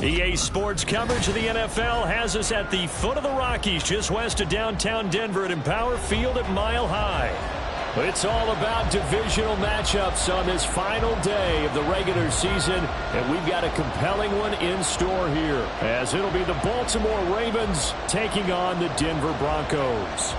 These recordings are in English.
EA Sports coverage of the NFL has us at the foot of the Rockies, just west of downtown Denver at Empower Field at Mile High. It's all about divisional matchups on this final day of the regular season, and we've got a compelling one in store here, as it'll be the Baltimore Ravens taking on the Denver Broncos.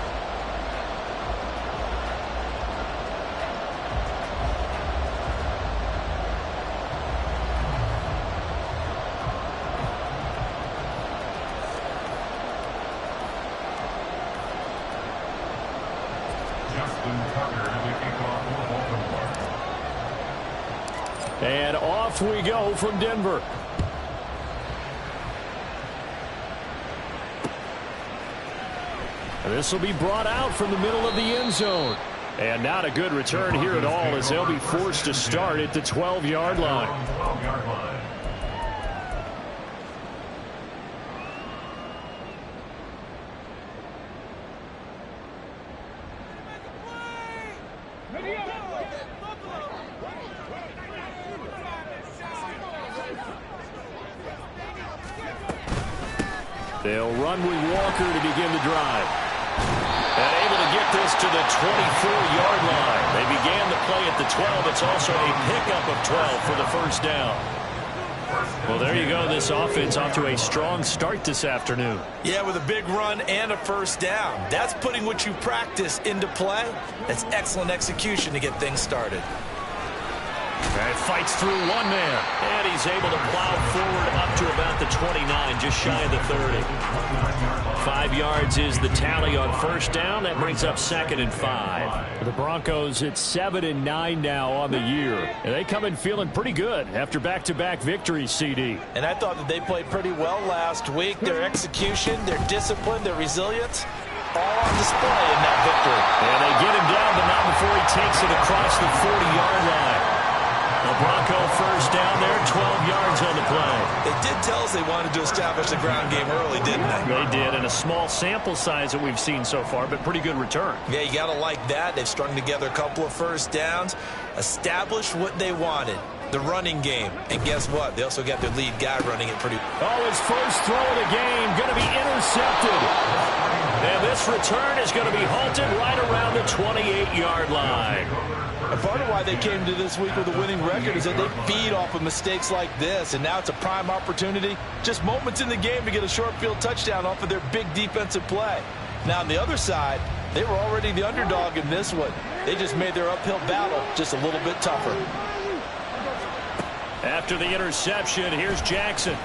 And off we go from Denver. And this will be brought out from the middle of the end zone. And not a good return here at all, as they'll be forced to start at the 12-yard line. They'll run with Walker to begin the drive. And able to get this to the 24-yard line. They began the play at the 12. It's also a pickup of 12 for the first down. Well, there you go. This offense off to a strong start this afternoon. Yeah, with a big run and a first down. That's putting what you practice into play. That's excellent execution to get things started. And fights through one man. And he's able to plow forward up to about the 29, just shy of the 30. 5 yards is the tally on first down. That brings up 2nd and 5. The Broncos at 7-9 now on the year. And they come in feeling pretty good after back-to-back victories, CD. And I thought that they played pretty well last week. Their execution, their discipline, their resilience, all on display in that victory. And they get him down, but not before he takes it across the 40-yard line. The Bronco first down there, 12 yards on the play. They did tell us they wanted to establish the ground game early, didn't they? They did, and a small sample size that we've seen so far, but pretty good return. Yeah, you got to like that. They've strung together a couple of first downs, established what they wanted, the running game. And guess what? They also got their lead guy running it pretty well. Oh, his first throw of the game going to be intercepted. And this return is going to be halted right around the 28-yard line. And part of why they came to this week with a winning record is that they feed off of mistakes like this, and now it's a prime opportunity, just moments in the game to get a short field touchdown off of their big defensive play. Now on the other side, they were already the underdog in this one. They just made their uphill battle just a little bit tougher. After the interception, here's Jackson.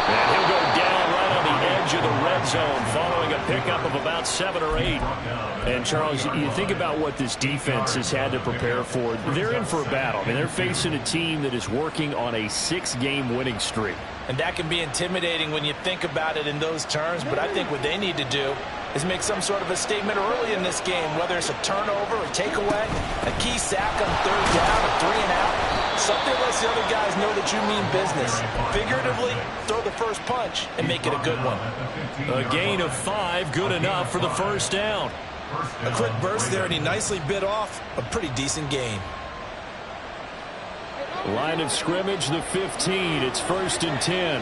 And he'll go down right on the edge of the red zone following a pickup of about 7 or 8. And, Charles, you think about what this defense has had to prepare for. They're in for a battle. I mean, they're facing a team that is working on a 6-game winning streak. And that can be intimidating when you think about it in those terms. But I think what they need to do is make some sort of a statement early in this game, whether it's a turnover, a takeaway, a key sack on 3rd down, a 3-and-out. Something lets the other guys know that you mean business. Figuratively, throw the first punch and make it a good one. A gain of 5, good enough for the first down. A quick burst there, and he nicely bit off a pretty decent gain. Line of scrimmage, the 15. It's 1st and 10.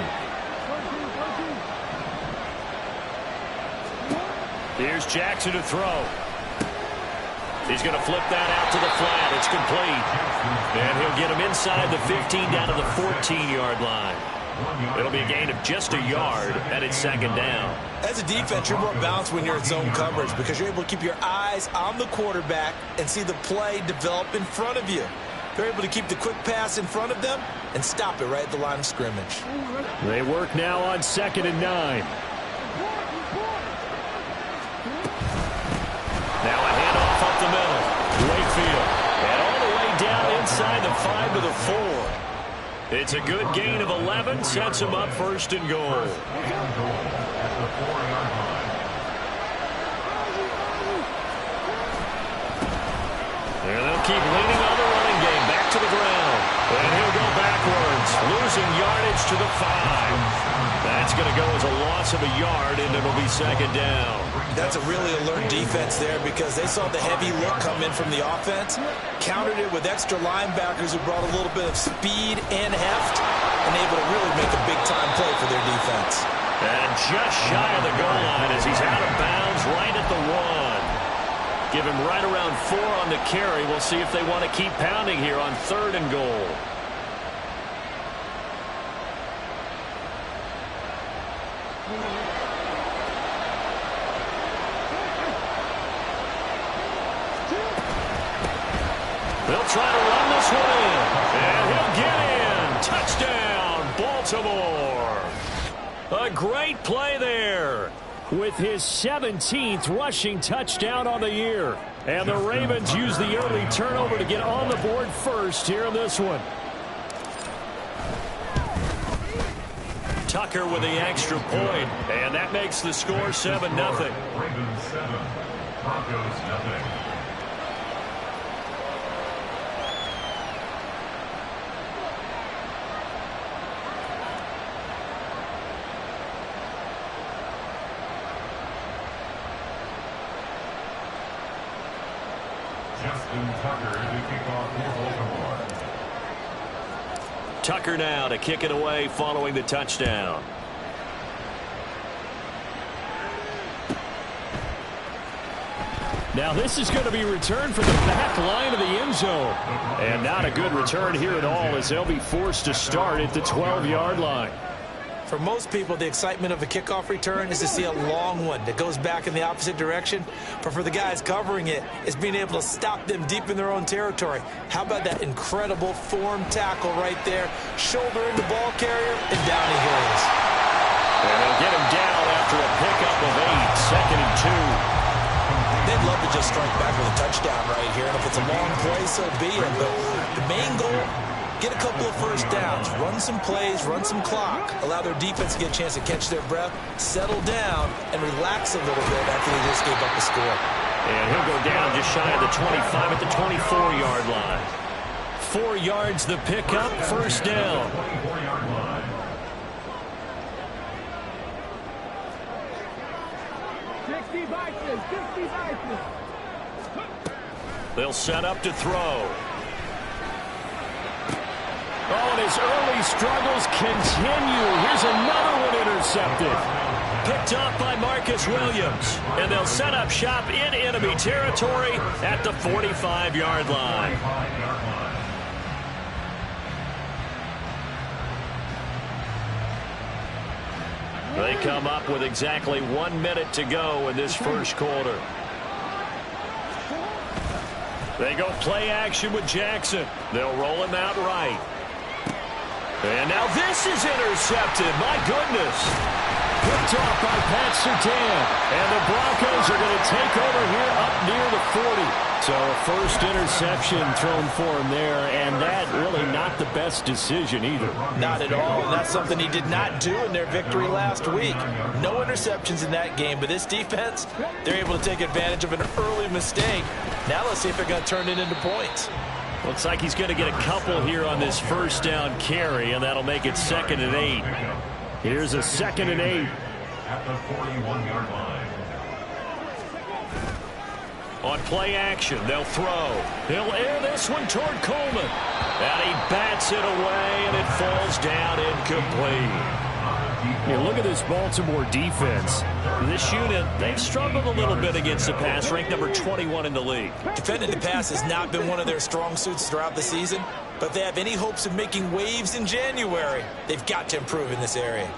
Here's Jackson to throw. He's going to flip that out to the flat. It's complete. And he'll get him inside the 15 down to the 14-yard line. It'll be a gain of just a yard, and it's 2nd down. As a defense, you're more balanced when you're in zone coverage because you're able to keep your eyes on the quarterback and see the play develop in front of you. You're able to keep the quick pass in front of them and stop it right at the line of scrimmage. They work now on 2nd and 9. Now a handoff up the middle. Wakefield. And all the way down inside the 5 to the 4. It's a good gain of 11. Sets him up 1st and goal. And they'll keep leaning on the running game. Back to the ground. And he'll go backwards. Losing yardage to the 5. That's going to go as a loss of a yard, and it'll be 2nd down. That's a really alert defense there because they saw the heavy look come in from the offense, countered it with extra linebackers who brought a little bit of speed and heft, and and able to really make a big-time play for their defense. And just shy of the goal line as he's out of bounds right at the 1. Give him right around 4 on the carry. We'll see if they want to keep pounding here on 3rd and goal. They'll try to run this one in. And he'll get in. Touchdown, Baltimore. A great play there with his 17th rushing touchdown on the year. And the Ravens use the early turnover to get on the board first here in this one. Tucker with the extra point, and that makes the score 7-0. Ravens 7, Broncos 0. Justin Tucker to kick off for Baltimore. Tucker now to kick it away following the touchdown. Now this is going to be returned from the back line of the end zone. And not a good return here at all as they'll be forced to start at the 12-yard line. For most people, the excitement of a kickoff return is to see a long one that goes back in the opposite direction. But for the guys covering it, it's being able to stop them deep in their own territory. How about that incredible form tackle right there? Shoulder into ball carrier, and down he goes. And they'll get him down after a pickup of 8, 2nd and 2. They'd love to just strike back with a touchdown right here. And if it's a long play, so be it. But the main goal, get a couple of first downs, run some plays, run some clock, allow their defense to get a chance to catch their breath, settle down, and relax a little bit after they just gave up a score. And he'll go down just shy of the 25 at the 24-yard line. 4 yards the pickup, first down. 24-yard line. They'll set up to throw. Oh, and his early struggles continue. Here's another one intercepted. Picked up by Marcus Williams. And they'll set up shop in enemy territory at the 45-yard line. They come up with exactly 1 minute to go in this first quarter. They go play action with Jackson. They'll roll him out right. And now this is intercepted. My goodness. Picked off by Pat Surtain. And the Broncos are going to take over here up near the 40. So a first interception thrown for him there, and that really not the best decision either. Not at all, and that's something he did not do in their victory last week. No interceptions in that game, but this defense, they're able to take advantage of an early mistake. Now let's see if they're going to turn it into points. Looks like he's going to get a couple here on this first down carry, and that'll make it 2nd and 8. Here's a 2nd and 8. At the 41-yard line. On play action, they'll throw. He'll air this one toward Coleman. And he bats it away, and it falls down incomplete. Look at this Baltimore defense. This unit, they've struggled a little bit against the pass, ranked number 21 in the league. Defending the pass has not been one of their strong suits throughout the season, but if they have any hopes of making waves in January, they've got to improve in this area.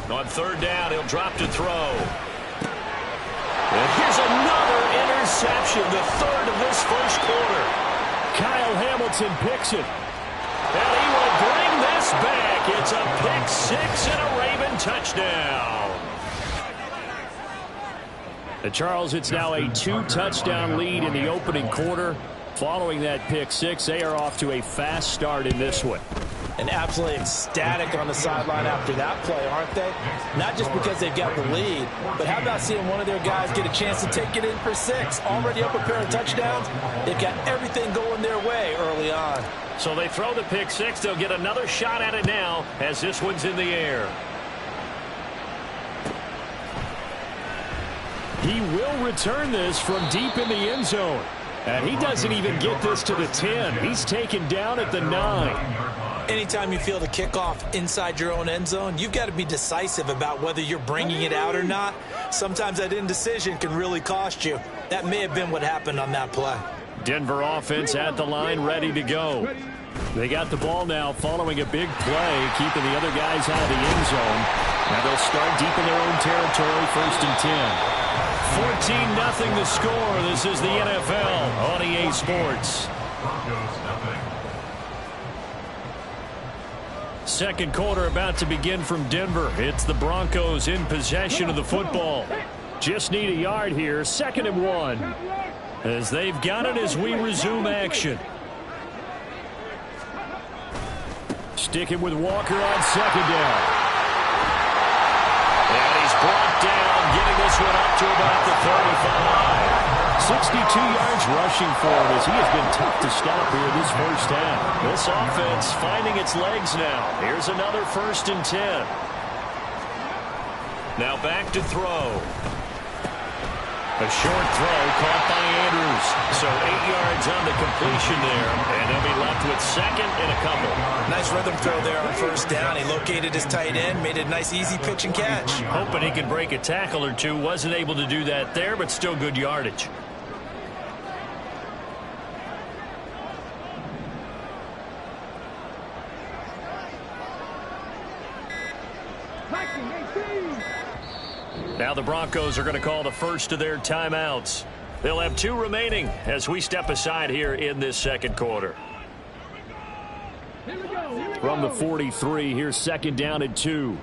On third down, he'll drop to throw. And here's another interception, the third of this first quarter. Kyle Hamilton picks it. And he will bring this back. It's a pick 6 and a Raven touchdown. And Charles, it's now a 2-touchdown lead in the opening quarter. Following that pick 6, they are off to a fast start in this one. And absolutely ecstatic on the sideline after that play, aren't they? Not just because they've got the lead, but how about seeing one of their guys get a chance to take it in for 6? Already up a pair of touchdowns. They've got everything going their way early on. So they throw the pick 6. They'll get another shot at it now as this one's in the air. He will return this from deep in the end zone. And he doesn't even get this to the 10. He's taken down at the 9. Anytime you feel the kickoff inside your own end zone, you've got to be decisive about whether you're bringing it out or not. Sometimes that indecision can really cost you. That may have been what happened on that play. Denver offense at the line, ready to go. They got the ball now following a big play, keeping the other guys out of the end zone. Now they'll start deep in their own territory, 1st and 10. 14-0 the score. This is the NFL on EA Sports. Second quarter about to begin from Denver. It's the Broncos in possession of the football. Just need a yard here. 2nd and 1. As they've got it as we resume action. Sticking with Walker on 2nd down. And he's brought down, getting this one up to about the 35. 62 yards rushing for him as he has been tough to stop here this first half. This offense finding its legs now. Here's another 1st and 10. Now back to throw. A short throw caught by Andrews. So 8 yards on the completion there. And they'll be left with 2nd and a couple. Nice rhythm throw there on 1st down. He located his tight end, made it a nice easy pitch and catch. Hoping he could break a tackle or two. Wasn't able to do that there, but still good yardage. Now the Broncos are going to call the first of their timeouts. They'll have 2 remaining as we step aside here in this second quarter. From the 43, here's 2nd down and 2.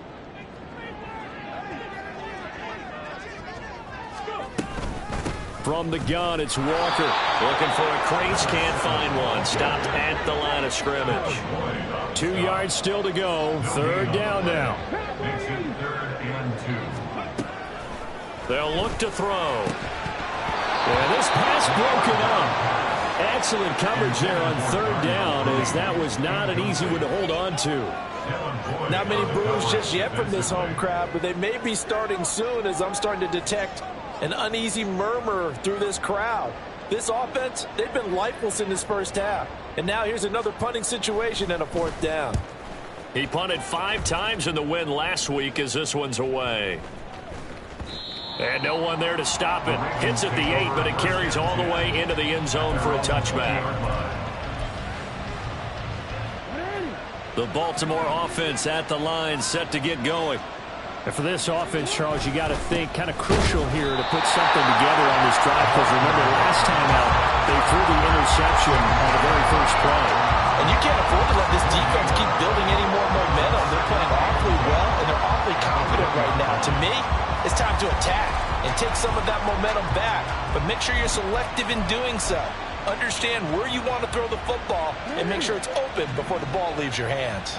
From the gun, it's Walker. Looking for a crease, can't find one. Stopped at the line of scrimmage. 2 yards still to go. 3rd down now. They'll look to throw. And this pass broken up. Excellent coverage there on 3rd down, as that was not an easy one to hold on to. Not many boos just yet from this home crowd, but they may be starting soon as I'm starting to detect an uneasy murmur through this crowd. This offense, they've been lifeless in this first half. And now here's another punting situation and a 4th down. He punted 5 times in the win last week as this one's away. And no one there to stop it. Hits at the 8, but it carries all the way into the end zone for a touchback. The Baltimore offense at the line, set to get going. And for this offense, Charles, you got to think kind of crucial here to put something together on this drive, because remember last time out, they threw the interception on the very first play. And you can't afford to let this defense keep building any more momentum. They're playing awfully well, and they're awfully confident right now. To me, it's time to attack and take some of that momentum back. But make sure you're selective in doing so. Understand where you want to throw the football and make sure it's open before the ball leaves your hands.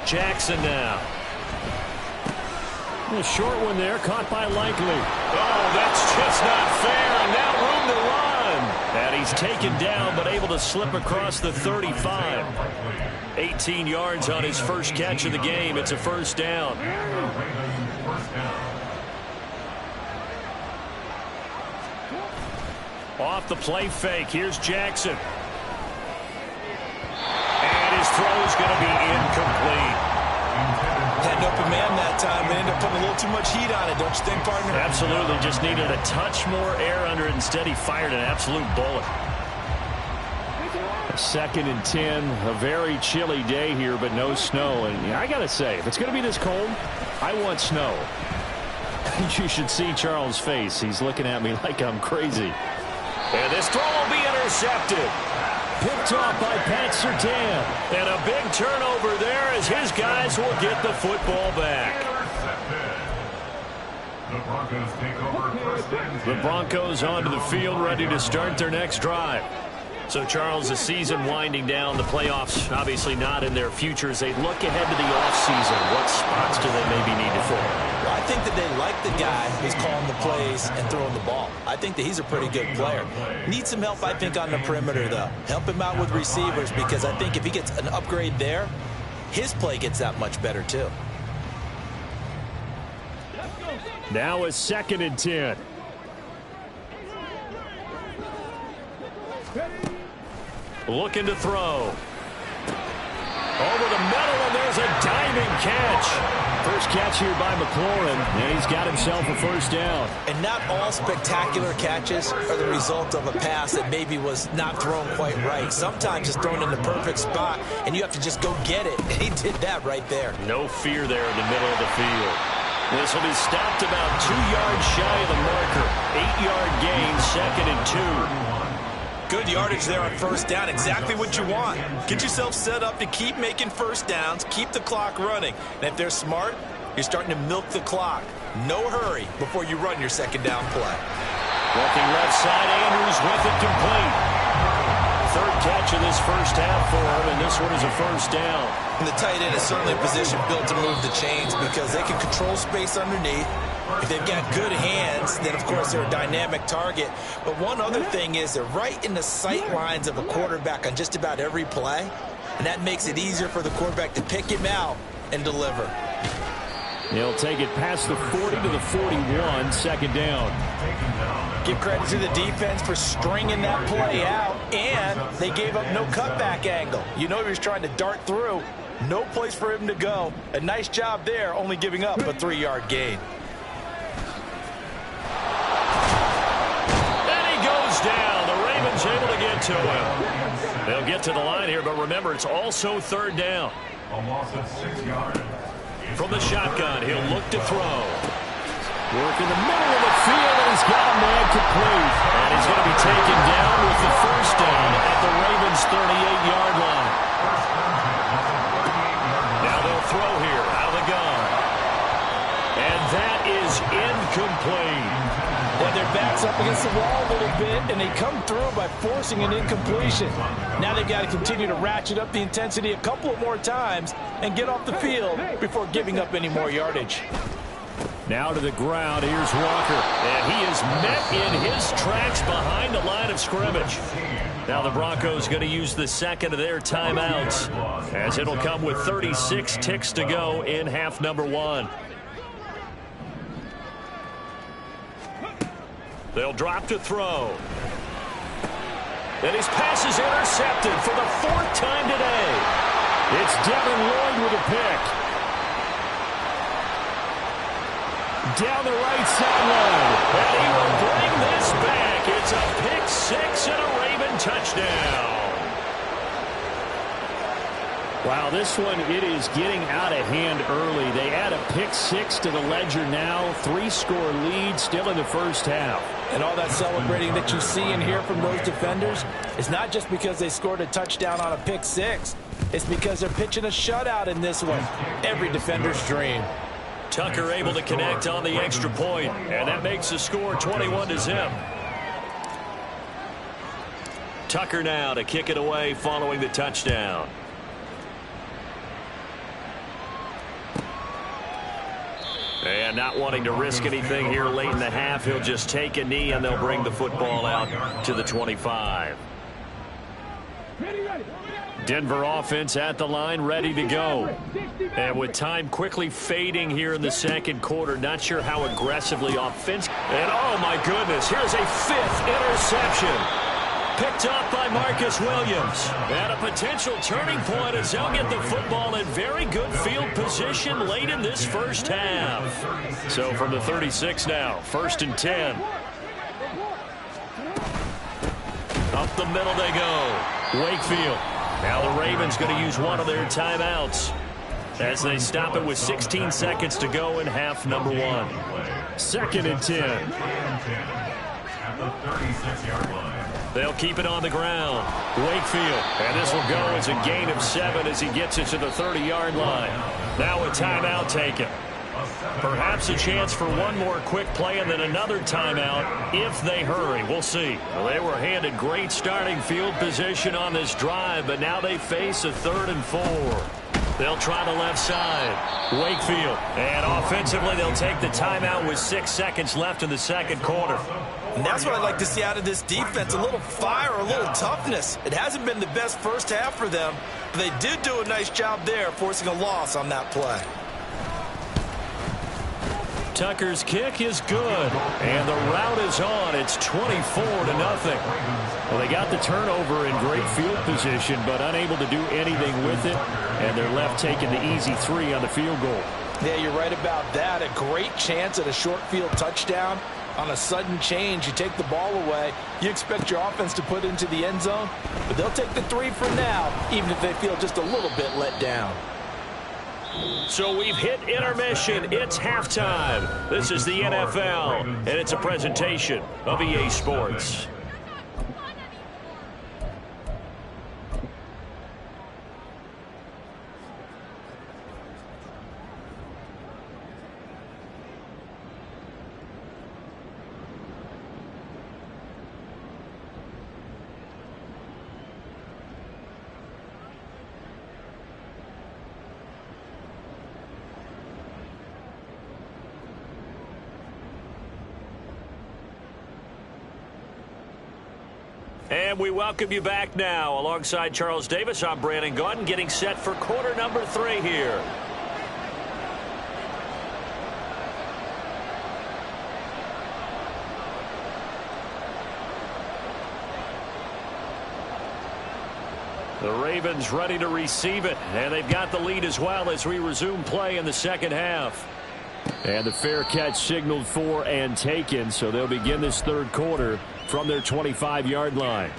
Jackson now. A short one there, caught by Likely. Oh, that's just not fair, and now room to run. And he's taken down, but able to slip across the 35. 18 yards on his first catch of the game. It's a 1st down. Off the play fake, here's Jackson. And his throw's going to be incomplete. Had an open man that time. They ended up putting a little too much heat on it, don't you think, partner? Absolutely. Just needed a touch more air under it. Instead, he fired an absolute bullet. 2nd and 10. A very chilly day here, but no snow. And I got to say, if it's going to be this cold, I want snow. You should see Charles' face. He's looking at me like I'm crazy. And this throw will be intercepted. Picked off by Pat Surtain. And a big turnover there as his guys will get the football back. The Broncos onto the field, ready to start their next drive. So, Charles, the season winding down, the playoffs obviously not in their future. As they look ahead to the offseason, what spots do they maybe need to fill? Well, I think that they like the guy who's calling the plays and throwing the ball. I think that he's a pretty good player. Needs some help, I think, on the perimeter, though. Help him out with receivers, because I think if he gets an upgrade there, his play gets that much better, too. Now a 2nd and 10. Looking to throw. Over the middle, and there's a diving catch. First catch here by McLaurin, and he's got himself a first down. And not all spectacular catches are the result of a pass that maybe was not thrown quite right. Sometimes it's thrown in the perfect spot, and you have to just go get it. And he did that right there. No fear there in the middle of the field. This will be stopped about 2 yards shy of the marker. 8-yard gain, 2nd and 2. Good yardage there on first down. Exactly what you want. Get yourself set up to keep making first downs, keep the clock running. And if they're smart, you're starting to milk the clock. No hurry before you run your second down play. Looking left side, Andrews with it complete. Third catch of this first half for him, and this one is a first down. And the tight end is certainly a position built to move the chains because they can control space underneath. If they've got good hands, then, of course, they're a dynamic target. But one other thing is they're right in the sight lines of a quarterback on just about every play, and that makes it easier for the quarterback to pick him out and deliver. He'll take it past the 40 to the 41, second down. Give credit to the defense for stringing that play out, and they gave up no cutback angle. You know he was trying to dart through. No place for him to go. A nice job there, only giving up a 3-yard gain. Down. The Ravens able to get to him. They'll get to the line here, but remember, it's also third down. A loss of 6 yards. From the shotgun, he'll look to throw. Work in the middle of the field, and he's got a man complete. And he's going to be taken down with the first down at the Ravens' 38-yard line. Now they'll throw here out of the gun. And that is incomplete. Well, their back's up against the wall a little bit, and they come through by forcing an incompletion. Now they've got to continue to ratchet up the intensity a couple of more times and get off the field before giving up any more yardage. Now to the ground, here's Walker, and he is met in his tracks behind the line of scrimmage. Now the Broncos going to use the second of their timeouts, as it'll come with 36 ticks to go in half number 1. They'll drop to throw. And his pass is intercepted for the 4th time today. It's Devin Lloyd with a pick. Down the right sideline. And he will bring this back. It's a pick 6 and a Raven touchdown. Wow, this one, it is getting out of hand early. They add a pick 6 to the ledger now. 3-score lead still in the first half. And all that celebrating that you see and hear from those defenders is not just because they scored a touchdown on a pick 6. It's because they're pitching a shutout in this one. Every defender's dream. Tucker able to connect on the extra point, and that makes the score 21-0. Tucker now to kick it away following the touchdown. And not wanting to risk anything here late in the half, he'll just take a knee, and they'll bring the football out to the 25. Denver offense at the line, ready to go. And with time quickly fading here in the second quarter, not sure how aggressively offensive. And oh my goodness, here's a 5th interception. Picked up by Marcus Williams. And a potential turning point as they'll get the football in very good field position late in this first half. So from the 36 now, 1st and 10. Up the middle they go. Wakefield. Now the Ravens going to use one of their timeouts as they stop it with 16 seconds to go in half number 1. 2nd and 10. At the 36-yard line. They'll keep it on the ground. Wakefield. And this will go as a gain of 7 as he gets it to the 30-yard line. Now a timeout taken. Perhaps a chance for one more quick play and then another timeout if they hurry. We'll see. Well, they were handed great starting field position on this drive, but now they face a 3rd and 4. They'll try the left side. Wakefield. And offensively, they'll take the timeout with 6 seconds left in the second quarter. And that's what I'd like to see out of this defense, a little fire, a little toughness. It hasn't been the best first half for them, but they did do a nice job there forcing a loss on that play. Tucker's kick is good, and the route is on. It's 24-0. Well, they got the turnover in great field position, but unable to do anything with it, and they're left taking the easy 3 on the field goal. Yeah, you're right about that. A great chance at a short field touchdown. On a sudden change, you take the ball away. You expect your offense to put it into the end zone, but they'll take the 3 for now, even if they feel just a little bit let down. So we've hit intermission. It's halftime. This is the NFL, and it's a presentation of EA Sports. And we welcome you back now. Alongside Charles Davis, I'm Brandon Gaudin, getting set for quarter number 3 here. The Ravens ready to receive it, and they've got the lead as well as we resume play in the second half. And the fair catch signaled for and taken, so they'll begin this third quarter from their 25-yard line.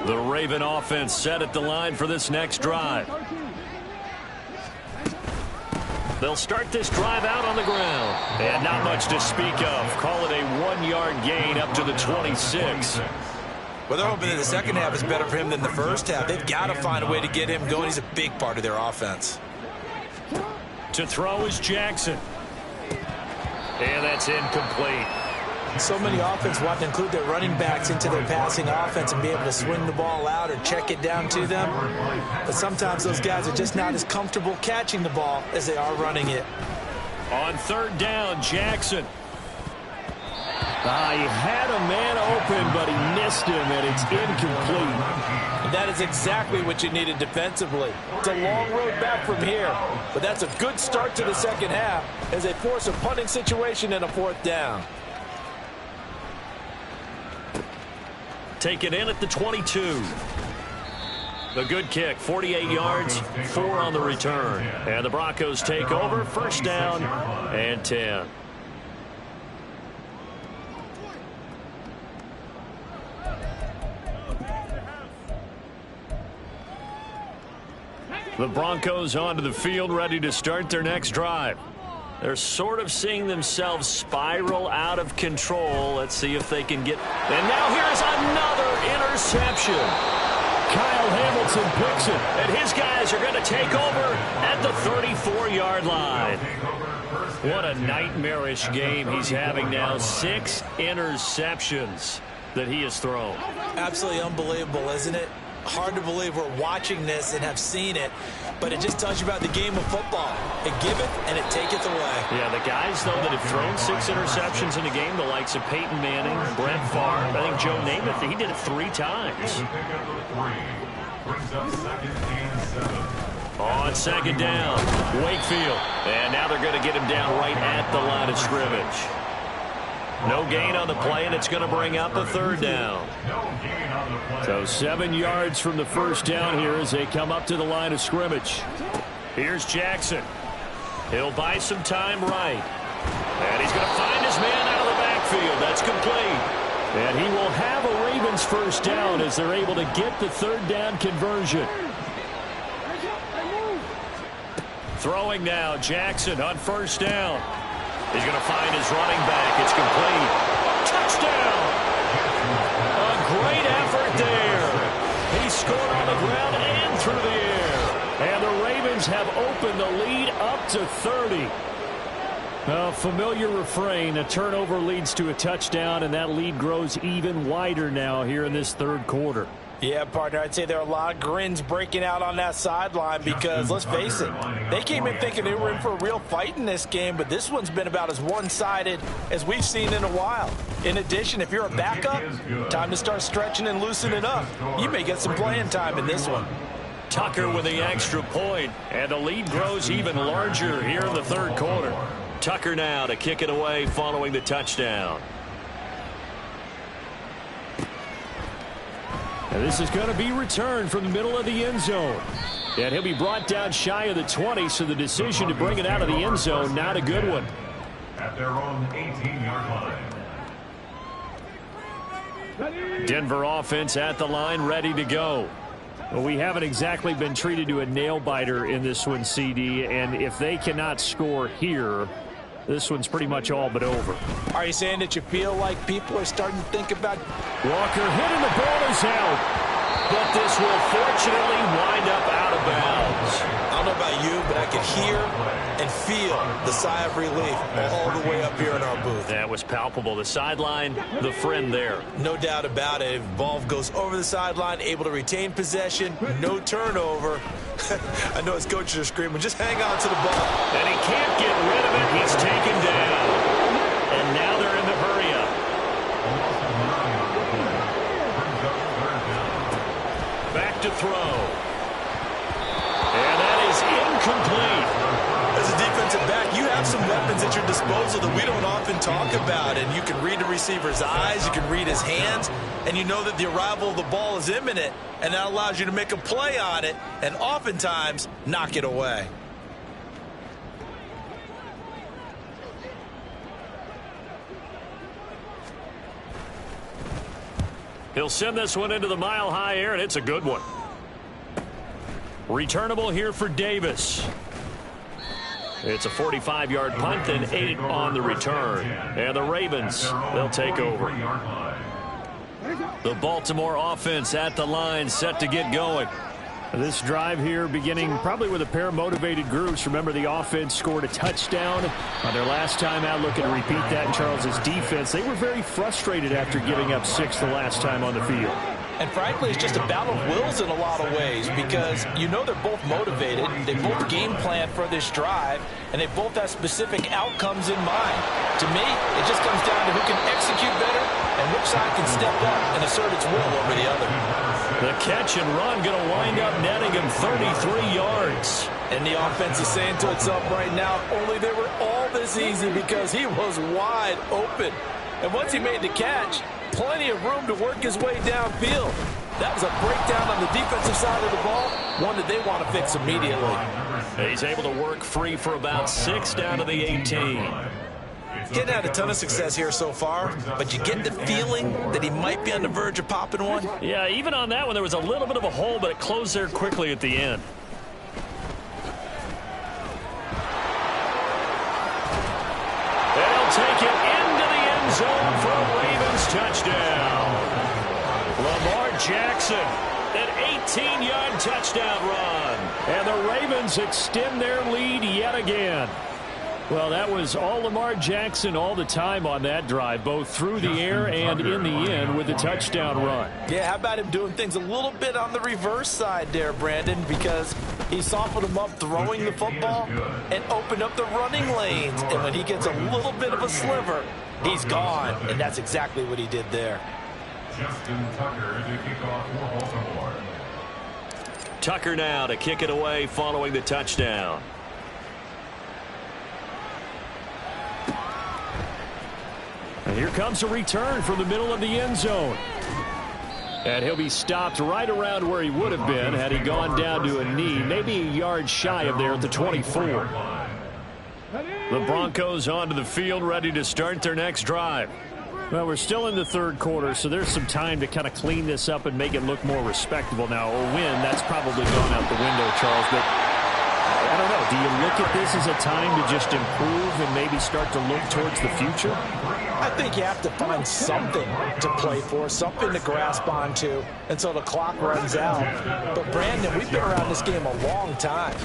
The Raven offense set at the line for this next drive. They'll start this drive out on the ground. And not much to speak of. Call it a 1-yard gain up to the 26. Well, they're hoping that the second half is better for him than the first half. They've got to find a way to get him going. He's a big part of their offense. To throw is Jackson. And that's incomplete. So many offense want to include their running backs into their passing offense and be able to swing the ball out or check it down to them. But sometimes those guys are just not as comfortable catching the ball as they are running it. On third down, Jackson. He had a man open, but he missed him, and it's incomplete. That is exactly what you needed defensively. It's a long road back from here, but that's a good start to the second half as they force a punting situation and a 4th down. Taken in at the 22. The good kick, 48 yards, 4 on the return. And the Broncos take over, first down and 10. The Broncos onto the field, ready to start their next drive. They're sort of seeing themselves spiral out of control. Let's see if they can get... And now here's another interception. Kyle Hamilton picks it, and his guys are going to take over at the 34-yard line. What a nightmarish game he's having now. 6 interceptions that he has thrown. Absolutely unbelievable, isn't it? Hard to believe we're watching this and have seen it, but it just tells you about the game of football. It giveth and it taketh away. Yeah, the guys, though, that have thrown 6 interceptions in a game, the likes of Peyton Manning, Brett Favre, I think Joe Namath, he did it 3 times. On second down, Wakefield. And now they're going to get him down right at the line of scrimmage. No gain on the play, and it's going to bring up a 3rd down. So 7 yards from the first down here as they come up to the line of scrimmage. Here's Jackson. He'll buy some time right. And he's going to find his man out of the backfield. That's complete. And he will have a Ravens first down as they're able to get the 3rd down conversion. Throwing now, Jackson on first down. He's going to find his running back. It's complete. Touchdown! A great effort there. He scored on the ground and through the air. And the Ravens have opened the lead up to 30. A familiar refrain. A turnover leads to a touchdown, and that lead grows even wider now here in this third quarter. Yeah, partner, I'd say there are a lot of grins breaking out on that sideline because, let's face it, they came in thinking they were in for a real fight in this game, but this one's been about as one-sided as we've seen in a while. In addition, if you're a backup, time to start stretching and loosening up. You may get some playing time in this one. Tucker with the extra point, and the lead grows even larger here in the third quarter. Tucker now to kick it away following the touchdown. And this is going to be returned from the middle of the end zone. And he'll be brought down shy of the 20, so the decision to bring it out of the end zone, not a good one. At their own 18-yard line. Denver offense at the line, ready to go. Well, we haven't exactly been treated to a nail-biter in this one, CD, and if they cannot score here, this one's pretty much all but over. Are you saying that you feel like people are starting to think about... Walker hitting the ball is out, but this will fortunately wind up out of bounds. I don't know about you, but I could hear and feel the sigh of relief all the way up here in our booth. That was palpable. The sideline, the friend there. No doubt about it. Ball goes over the sideline, able to retain possession, no turnover. I know his coaches are screaming, just hang on to the ball. And he can't get rid of it. He's taken down. And now they're in the hurry-up. Back to throw. And that is incomplete. As a defensive back, you have some weapons at your disposal that we don't often talk about. And you can read the receiver's eyes, you can read his hands, and you know that the arrival of the ball is imminent, and that allows you to make a play on it and oftentimes knock it away. He'll send this one into the mile-high air, and it's a good one. Returnable here for Davis. It's a 45-yard punt and 8 on the return. And the Ravens, they'll take over. The Baltimore offense at the line, set to get going. This drive here beginning probably with a pair of motivated groups. Remember, the offense scored a touchdown on their last time out. Looking to repeat that in Charles's defense. They were very frustrated after giving up 6 the last time on the field. And frankly, it's just a battle of wills in a lot of ways, because you know they're both motivated, they both game plan for this drive, and they both have specific outcomes in mind. To me, it just comes down to who can execute better and which side can step up and assert its will over the other. The catch and run going to wind up netting him 33 yards. And the offense is saying to itself right now, only they were all this easy because he was wide open. And once he made the catch, plenty of room to work his way downfield. That was a breakdown on the defensive side of the ball, one that they want to fix immediately. He's able to work free for about 6 down to the 18. Getting had a ton of success here so far, but you get the feeling that he might be on the verge of popping one. Yeah, even on that one, there was a little bit of a hole, but it closed there quickly at the end. They'll take it into the end zone for a Ravens touchdown. Lamar Jackson, an 18-yard touchdown run. And the Ravens extend their lead yet again. Well, that was all Lamar Jackson all the time on that drive, both through the air and in the end with the touchdown run. Yeah, how about him doing things a little bit on the reverse side there, Brandon, because he softened him up throwing the football and opened up the running lanes. And when he gets a little bit of a sliver, he's gone. And that's exactly what he did there. Justin Tucker to kick off for Baltimore. Tucker now to kick it away following the touchdown. And here comes a return from the middle of the end zone. And he'll be stopped right around where he would have been had he gone down to a knee, maybe a yard shy of there at the 24. The Broncos onto the field, ready to start their next drive. Well, we're still in the third quarter, so there's some time to kind of clean this up and make it look more respectable now. A win, that's probably gone out the window, Charles, but I don't know. Do you look at this as a time to just improve and maybe start to look towards the future? I think you have to find something to play for, something to grasp onto until the clock runs out. But, Brandon, we've been around this game a long time.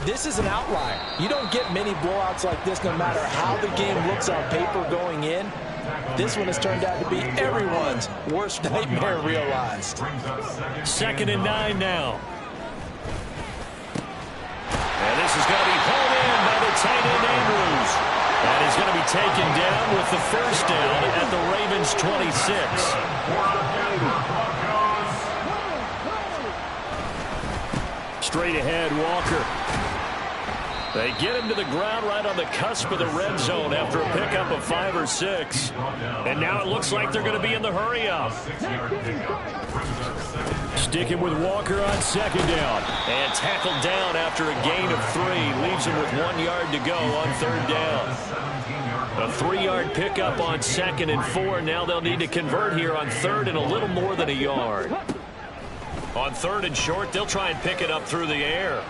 This is an outlier. You don't get many blowouts like this no matter how the game looks on paper going in. This one has turned out to be everyone's worst nightmare realized. 2nd and 9 now. And this is going to be pulled in by the tight end Andrews. And he's going to be taken down with the first down at the Ravens 26. Straight ahead, Walker. They get him to the ground right on the cusp of the red zone after a pickup of 5 or 6. And now it looks like they're going to be in the hurry-up. Sticking with Walker on second down. And tackled down after a gain of 3. Leaves him with 1 yard to go on third down. A 3-yard pickup on second and 4. Now they'll need to convert here on third and a little more than a yard. On third and short, they'll try and pick it up through the air.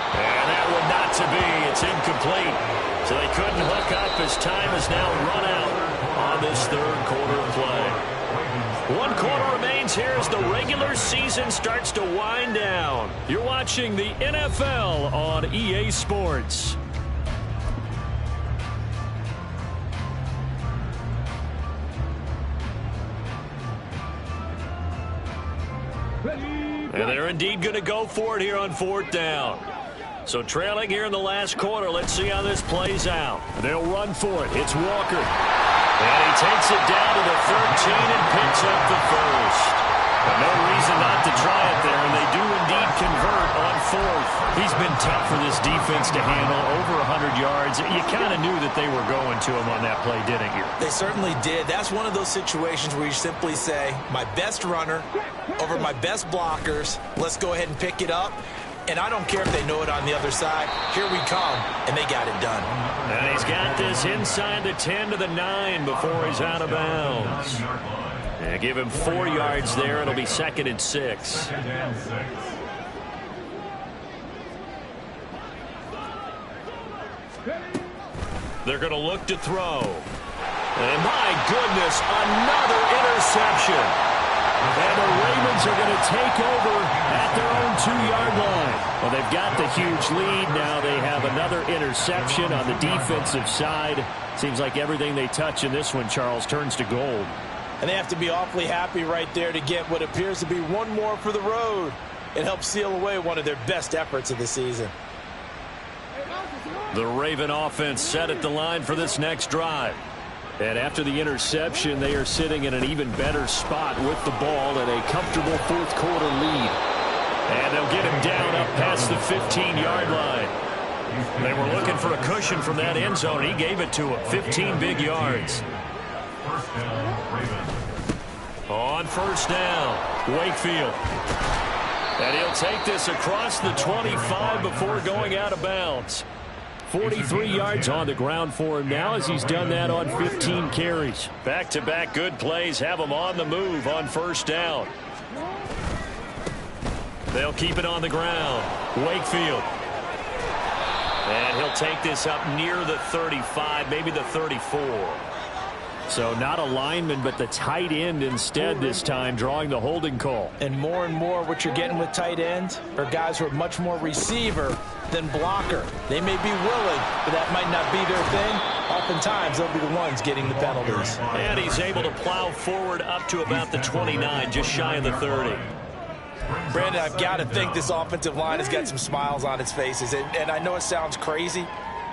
And that one not to be. It's incomplete. So they couldn't hook up as time is now run out on this third quarter play. 1 quarter remains here as the regular season starts to wind down. You're watching the NFL on EA Sports. And they're indeed going to go for it here on fourth down. So trailing here in the last quarter. Let's see how this plays out. They'll run for it. It's Walker. And he takes it down to the 13 and picks up the first. No reason not to try it there, and they do indeed convert on fourth. He's been tough for this defense to handle, over 100 yards. You kind of knew that they were going to him on that play, didn't you? They certainly did. That's one of those situations where you simply say, my best runner over my best blockers. Let's go ahead and pick it up. And I don't care if they know it on the other side. Here we come, and they got it done. And he's got this inside the 10 to the 9 before he's out of bounds. And give him 4 yards there. It'll be 2nd and 6. They're going to look to throw. And my goodness, another interception. And the Ravens are going to take over at their own 2-yard line. Well, they've got the huge lead. Now they have another interception on the defensive side. Seems like everything they touch in this one, Charles, turns to gold. And they have to be awfully happy right there to get what appears to be one more for the road. It helps seal away one of their best efforts of the season. The Raven offense set at the line for this next drive. And after the interception, they are sitting in an even better spot with the ball and a comfortable fourth quarter lead. And they'll get him down up past the 15-yard line. They were looking for a cushion from that end zone. He gave it to him. 15 big yards. On first down, Wakefield. And he'll take this across the 25 before going out of bounds. 43 yards on the ground for him now as he's done that on 15 carries. Back-to-back good plays have him on the move on first down. They'll keep it on the ground. Wakefield. And he'll take this up near the 35, maybe the 34. So not a lineman, but the tight end instead this time, drawing the holding call. And more what you're getting with tight ends are guys who are much more receiver than blocker. They may be willing, but that might not be their thing. Oftentimes, they'll be the ones getting the penalties. And he's able to plow forward up to about the 29, just shy of the 30. Brandon, I've got to think this offensive line has got some smiles on its faces. And I know it sounds crazy,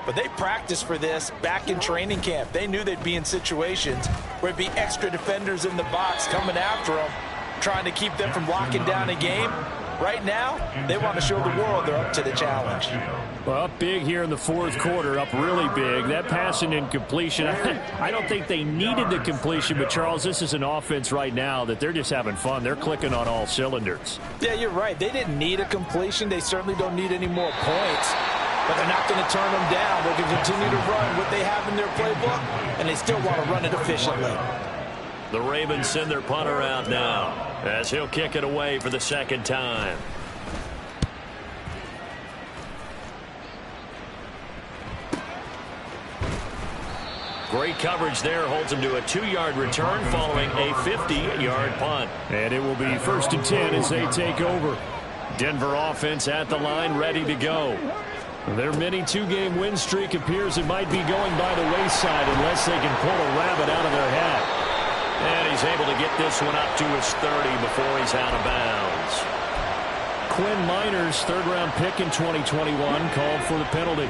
but they practiced for this back in training camp. They knew they'd be in situations where it'd be extra defenders in the box coming after them, trying to keep them from locking down a game. Right now, they want to show the world they're up to the challenge. Well, up big here in the fourth quarter, up really big. That passing incompletion, I don't think they needed the completion, but Charles, this is an offense right now that they're just having fun. They're clicking on all cylinders. Yeah, you're right. They didn't need a completion. They certainly don't need any more points. But they're not going to turn them down. They're going to continue to run what they have in their playbook, and they still want to run it efficiently. The Ravens send their punter out now as he'll kick it away for the second time. Great coverage there, holds him to a 2-yard return following a 50-yard punt. And it will be 1st and 10 as they take over. Denver offense at the line, ready to go. Their mini 2-game win streak appears it might be going by the wayside unless they can pull a rabbit out of their hat. And he's able to get this one up to his 30 before he's out of bounds. Quinn Miners, third-round pick in 2021, called for the penalty.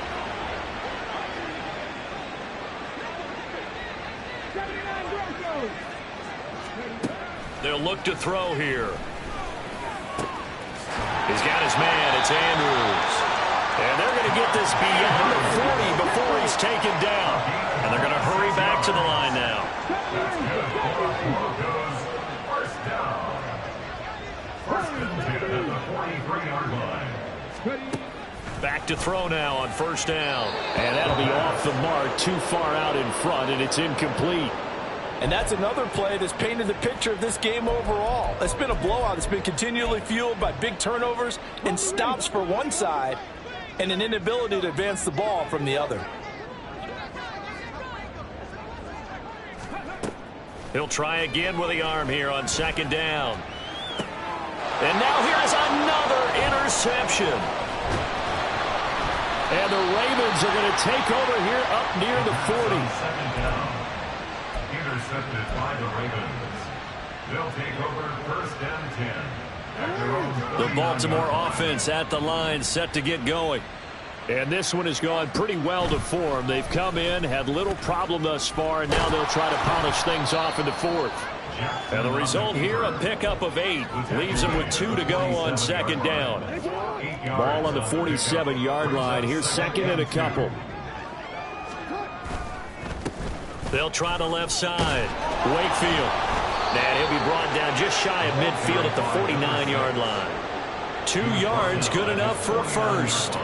They'll look to throw here. He's got his man. It's Andrews. And they're going to get this beyond the 40 before he's taken down. And they're going to hurry back to the line now. That's good. 4 goes first down. First and 10 at the 43-yard line. Back to throw now on first down. And that'll be off the mark, too far out in front, and it's incomplete. And that's another play that's painted the picture of this game overall. It's been a blowout. It's been continually fueled by big turnovers and stops for one side and an inability to advance the ball from the other. He'll try again with the arm here on second down. And now here's another interception. And the Ravens are going to take over here up near the 40. Second down. Intercepted by the Ravens. They'll take over first and 10. At their own The Baltimore offense at the line, set to get going. And this one has gone pretty well to form. They've come in, had little problem thus far, and now they'll try to polish things off in the fourth. And the result here, a pickup of 8. Leaves them with 2 to go on second down. Ball on the 47-yard line. Here's second and a couple. They'll try the left side. Wakefield. And he'll be brought down just shy of midfield at the 49-yard line. 2 yards, good enough for a first.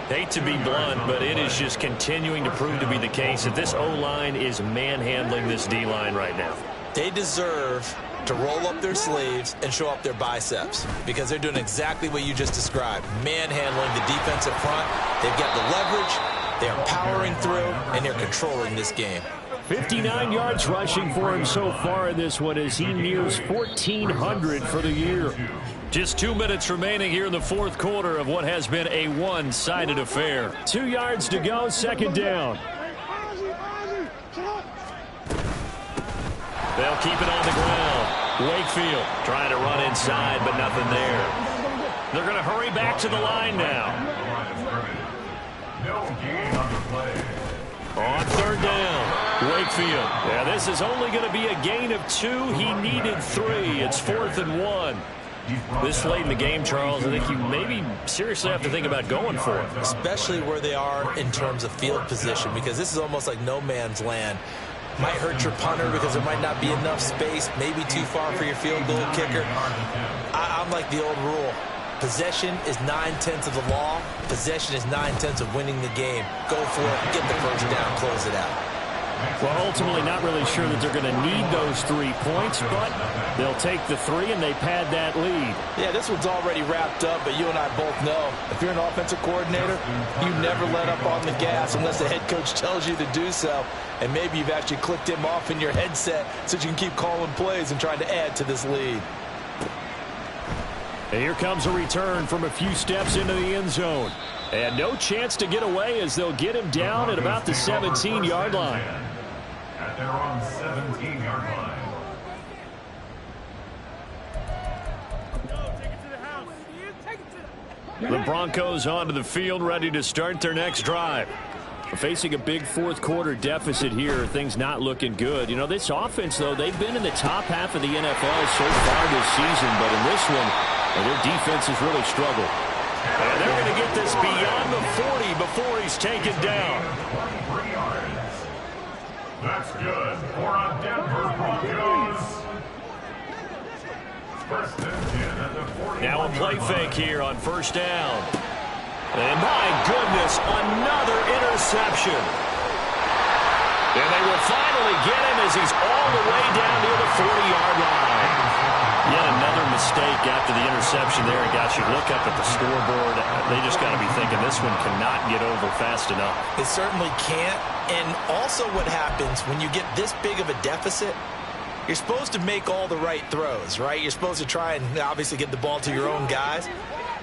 Hate to be blunt, but it is just continuing to prove to be the case that this O-line is manhandling this D-line right now. They deserve to roll up their sleeves and show up their biceps because they're doing exactly what you just described, manhandling the defensive front. They've got the leverage, they're powering through, and they're controlling this game. 59 yards rushing for him so far in this one as he nears 1,400 for the year. Just 2 minutes remaining here in the fourth quarter of what has been a one-sided affair. 2 yards to go, second down. They'll keep it on the ground. Wakefield trying to run inside, but nothing there. They're going to hurry back to the line now. no gain on the play. On third down, Wakefield. Yeah, this is only going to be a gain of 2. He needed 3. It's 4th and 1. This late in the game, Charles, I think you maybe seriously have to think about going for it. Especially where they are in terms of field position, because this is almost like no man's land. Might hurt your punter because there might not be enough space, maybe too far for your field goal kicker. I'm like the old rule. Possession is 9/10 of the law. Possession is 9/10 of winning the game. Go for it, get the first down, close it out. Well, ultimately not really sure that they're going to need those 3 points, but they'll take the 3 and they pad that lead. Yeah, this one's already wrapped up, but you and I both know if you're an offensive coordinator, you never let up on the gas unless the head coach tells you to do so. And maybe you've actually clicked him off in your headset so you can keep calling plays and trying to add to this lead. And here comes a return from a few steps into the end zone. And no chance to get away as they'll get him down at about the 17-yard line. At their own 17-yard line. The Broncos onto the field, ready to start their next drive. We're facing a big fourth quarter deficit here. Things not looking good. You know, this offense, though, they've been in the top half of the NFL so far this season, but in this one, their defense has really struggled. And they're going to get this beyond the 40 before he's taken down. 23 yards. That's good for a Denver Broncos. First and 10 at the 40. Now a play fake here on first down. And my goodness, another interception. And they will finally get him as he's all the way down near the 40-yard line. Yet another mistake after the interception there. And gosh, you look up at the scoreboard, they just got to be thinking this one cannot get over fast enough. It certainly can't. And also what happens when you get this big of a deficit, you're supposed to make all the right throws, right? You're supposed to try and obviously get the ball to your own guys.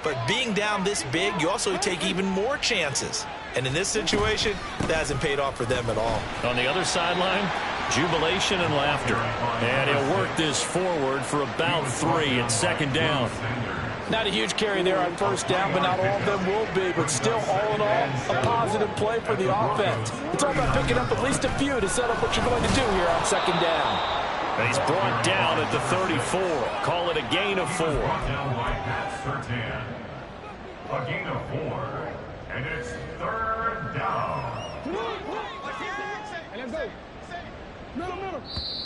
But being down this big, you also take even more chances. And in this situation, that hasn't paid off for them at all. On the other sideline, jubilation and laughter. And he'll work this forward for about 3. It's second down. Not a huge carry there on first down, but not all of them will be. But still, all in all, a positive play for the offense. It's all about picking up at least a few to set up what you're going to do here on second down. And he's brought down at the 34. Call it a gain of 4. Brought down by Pat Surtain. A gain of 4 And it's third down. And let's go. Middle.